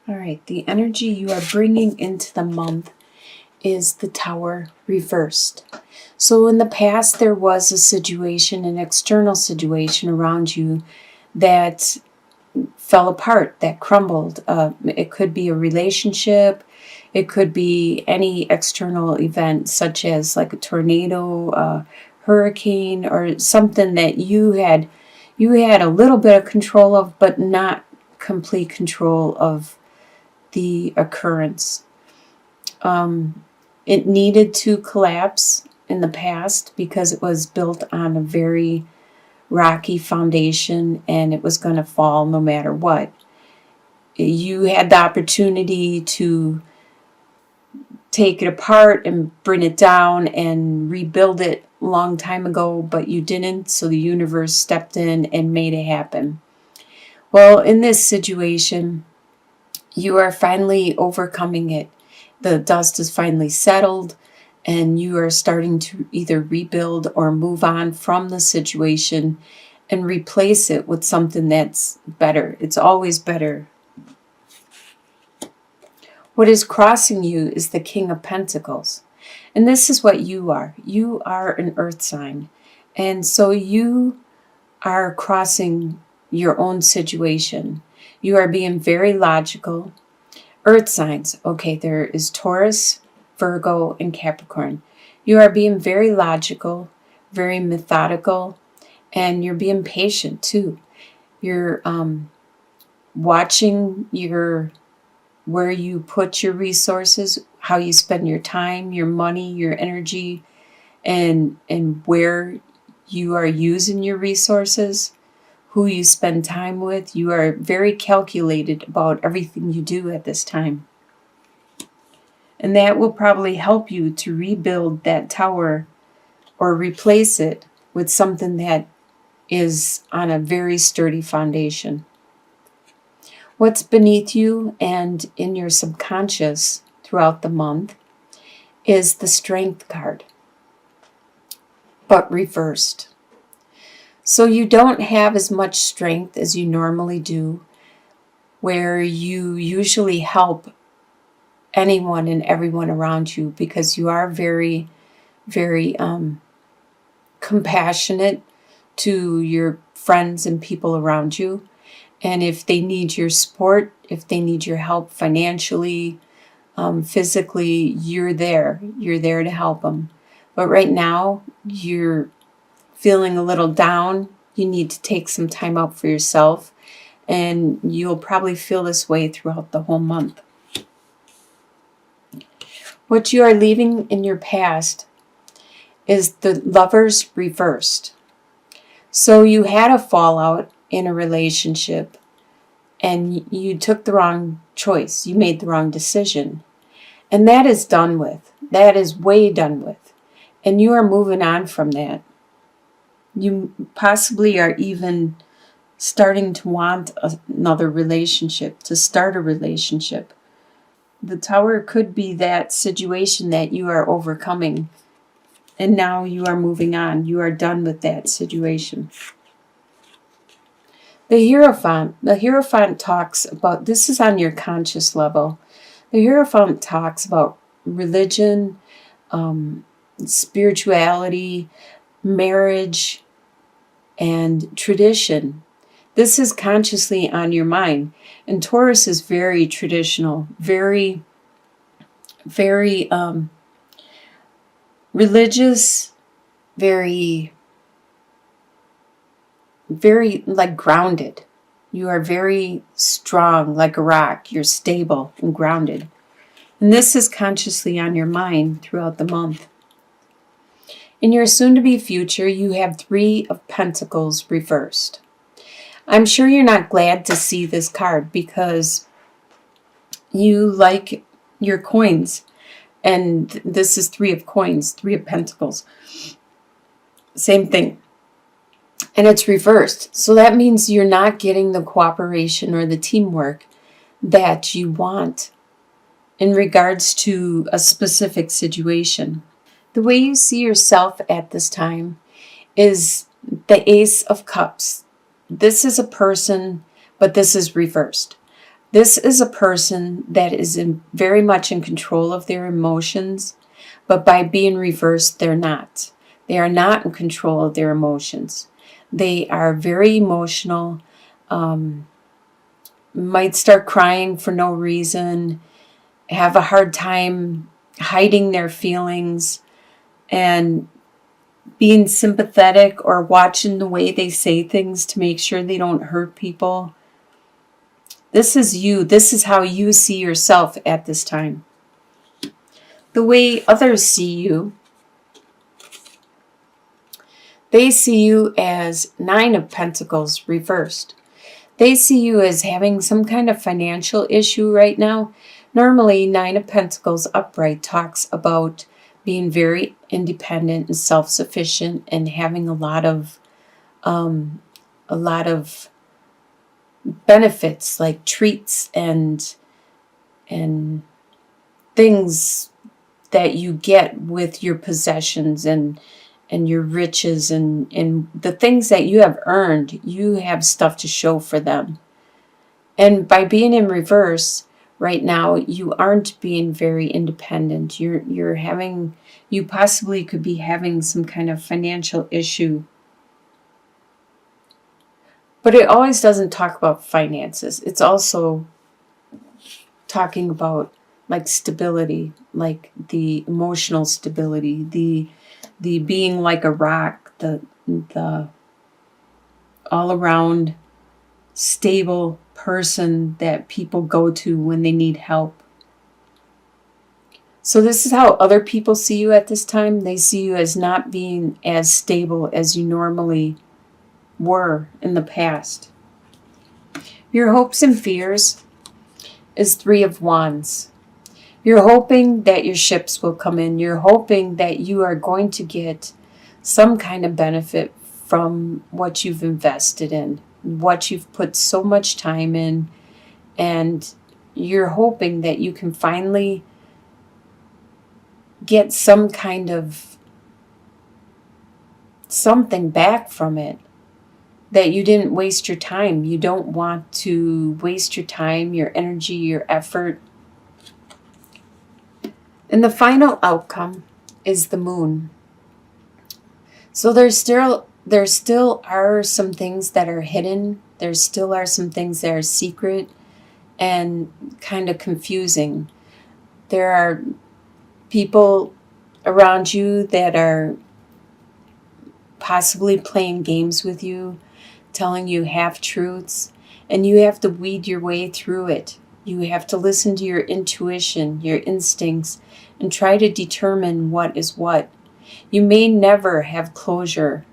All right, the energy you are bringing into the month is the Tower reversed. So in the past, there was a situation, an external situation around you that fell apart, that crumbled. It could be a relationship. It could be any external event, such as like a tornado, a hurricane, or something that you had a little bit of control of, but not complete control of the occurrence. It needed to collapse in the past because it was built on a very rocky foundation and it was going to fall no matter what. You had the opportunity to take it apart and bring it down and rebuild it a long time ago, but you didn't, so the universe stepped in and made it happen. Well, in this situation, you are finally overcoming it. The dust is finally settled, and you are starting to either rebuild or move on from the situation and replace it with something that's better. It's always better. What is crossing you is the King of Pentacles. And this is what you are. You are an earth sign. And so you are crossing your own situation. You are being very logical. Earth signs. Okay, there is Taurus, Virgo, and Capricorn. You are being very logical, very methodical, and you're being patient too. You're watching where you put your resources, how you spend your time, your money, your energy, and where you are using your resources, who you spend time with. You are very calculated about everything you do at this time. And that will probably help you to rebuild that tower or replace it with something that is on a very sturdy foundation. What's beneath you and in your subconscious throughout the month is the Strength card, but reversed. So you don't have as much strength as you normally do, where you usually help anyone and everyone around you because you are very, very compassionate to your friends and people around you. And if they need your support, if they need your help financially, physically, you're there. You're there to help them. But right now, you're feeling a little down. You need to take some time out for yourself. And you'll probably feel this way throughout the whole month. What you are leaving in your past is the Lovers reversed. So you had a fallout in a relationship and you took the wrong choice. You made the wrong decision. And that is done with. That is way done with. And you are moving on from that. You possibly are even starting to want another relationship, to start a relationship. The Tower could be that situation that you are overcoming. And now you are moving on. You are done with that situation. The Hierophant talks about, this is on your conscious level. The Hierophant talks about religion, spirituality, marriage, and tradition. This is consciously on your mind. And Taurus is very traditional, very, very religious, very like grounded. You are very strong like a rock. You're stable and grounded. And this is consciously on your mind throughout the month. In your soon-to-be future, you have 3 of Pentacles reversed. I'm sure you're not glad to see this card because you like your coins. And this is 3 of coins, 3 of Pentacles. Same thing. And it's reversed. So that means you're not getting the cooperation or the teamwork that you want in regards to a specific situation. The way you see yourself at this time is the Ace of Cups. This is a person, but this is reversed. This is a person that is very much in control of their emotions, but by being reversed, they're not. They are not in control of their emotions. They are very emotional, might start crying for no reason, have a hard time hiding their feelings, and being sympathetic or watching the way they say things to make sure they don't hurt people. This is you. This is how you see yourself at this time. The way others see you, they see you as 9 of Pentacles reversed. They see you as having some kind of financial issue right now. Normally, 9 of Pentacles upright talks about being very independent and self-sufficient and having a lot of benefits like treats and things that you get with your possessions and your riches and the things that you have earned. You have stuff to show for them. And by being in reverse right now, you aren't being very independent. You possibly could be having some kind of financial issue. But it always doesn't talk about finances. It's also talking about like stability, like the emotional stability, the being like a rock, the all around stable person that people go to when they need help. So this is how other people see you at this time. They see you as not being as stable as you normally were in the past. Your hopes and fears is 3 of Wands. You're hoping that your ships will come in. You're hoping that you are going to get some kind of benefit from what you've invested in, what you've put so much time in, and you're hoping that you can finally get some kind of something back from it, that you didn't waste your time. You don't want to waste your time, your energy, your effort. And the final outcome is the Moon. So there still are some things that are hidden. There still are some things that are secret and kind of confusing. There are people around you that are possibly playing games with you, telling you half-truths, and you have to weed your way through it. You have to listen to your intuition, your instincts, and try to determine what is what. You may never have closure.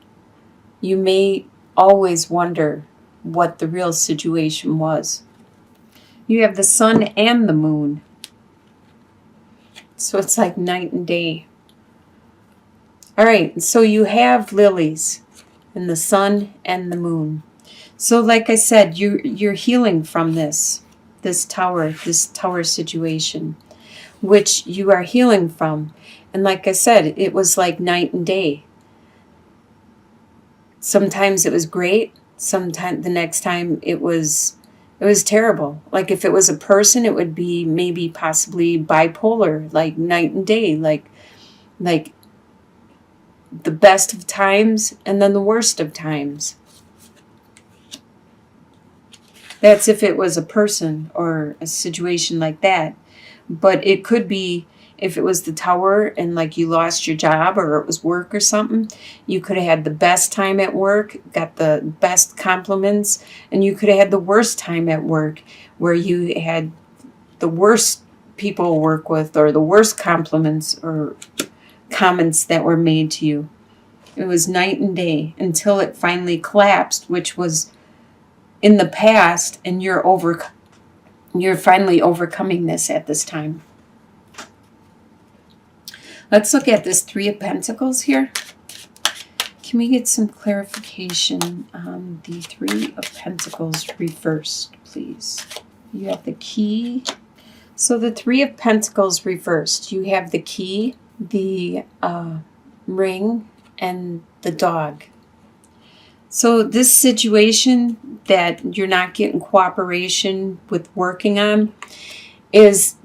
You may always wonder what the real situation was. You have the Sun and the Moon. So it's like night and day. All right, so you have lilies and the Sun and the Moon. So like I said, you're healing from this tower situation, which you are healing from. And like I said, it was like night and day. Sometimes it was great. Sometimes the next time it was terrible. Like if it was a person, it would be maybe possibly bipolar, like night and day, like the best of times and then the worst of times. That's if it was a person or a situation like that. But it could be if it was the tower and like you lost your job or it was work or something, you could have had the best time at work, got the best compliments, and you could have had the worst time at work where you had the worst people to work with or the worst compliments or comments that were made to you. It was night and day until it finally collapsed, which was in the past, and you're finally overcoming this at this time. Let's look at this 3 of Pentacles here. Can we get some clarification on the 3 of Pentacles reversed, please? You have the key. So the 3 of Pentacles reversed. You have the key, the ring, and the dog. So this situation that you're not getting cooperation with working on is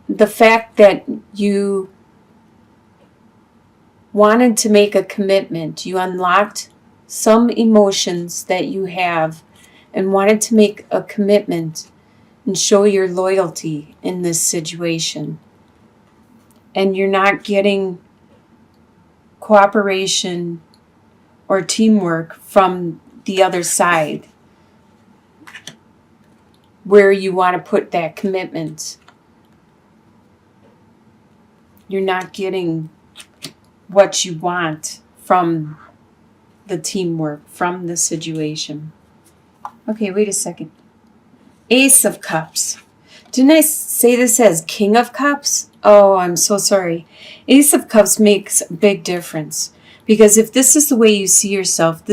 the fact that you wanted to make a commitment. You unlocked some emotions that you have and wanted to make a commitment and show your loyalty in this situation. And you're not getting cooperation or teamwork from the other side where you want to put that commitment. You're not getting what you want from the teamwork, from the situation. Okay, wait a second. Ace of Cups. Didn't I say this as King of Cups? Oh, I'm so sorry. Ace of Cups makes a big difference. Because if this is the way you see yourself,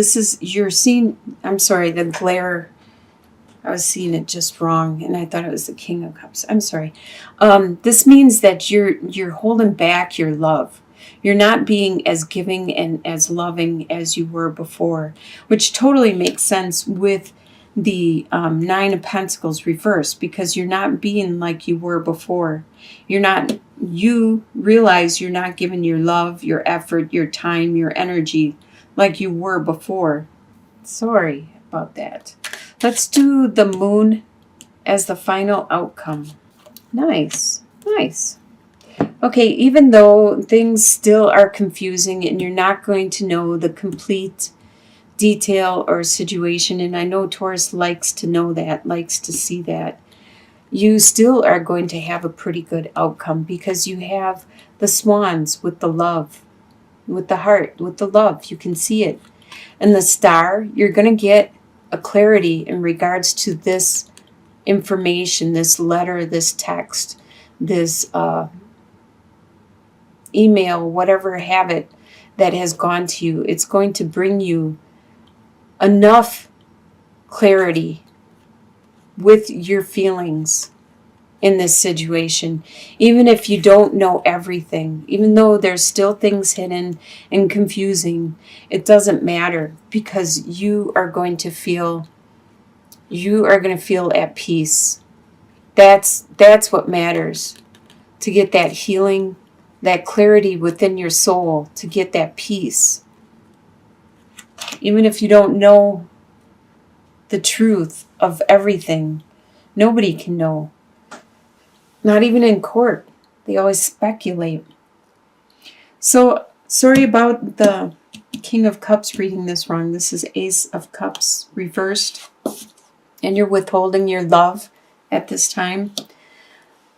you're seeing, I'm sorry, the glare, I was seeing it just wrong, and I thought it was the King of Cups. I'm sorry. This means that you're holding back your love. You're not being as giving and as loving as you were before, which totally makes sense with the Nine of Pentacles reversed, because you're not being like you were before. You realize you're not giving your love, your effort, your time, your energy like you were before. Sorry about that. Let's do the Moon as the final outcome. Nice, nice. Okay, even though things still are confusing and you're not going to know the complete detail or situation, and I know Taurus likes to know that, likes to see that, you still are going to have a pretty good outcome because you have the swans with the love, with the heart, with the love. You can see it. And the star, you're going to get a clarity in regards to this information, this letter, this text, this email, whatever habit that has gone to you. It's going to bring you enough clarity with your feelings in this situation, even if you don't know everything, even though there's still things hidden and confusing. It doesn't matter, because you are going to feel at peace. That's what matters, to get that healing, that clarity within your soul, to get that peace. Even if you don't know the truth of everything, nobody can know. Not even in court. They always speculate. So, sorry about the King of Cups reading this wrong. This is Ace of Cups reversed. And you're withholding your love at this time.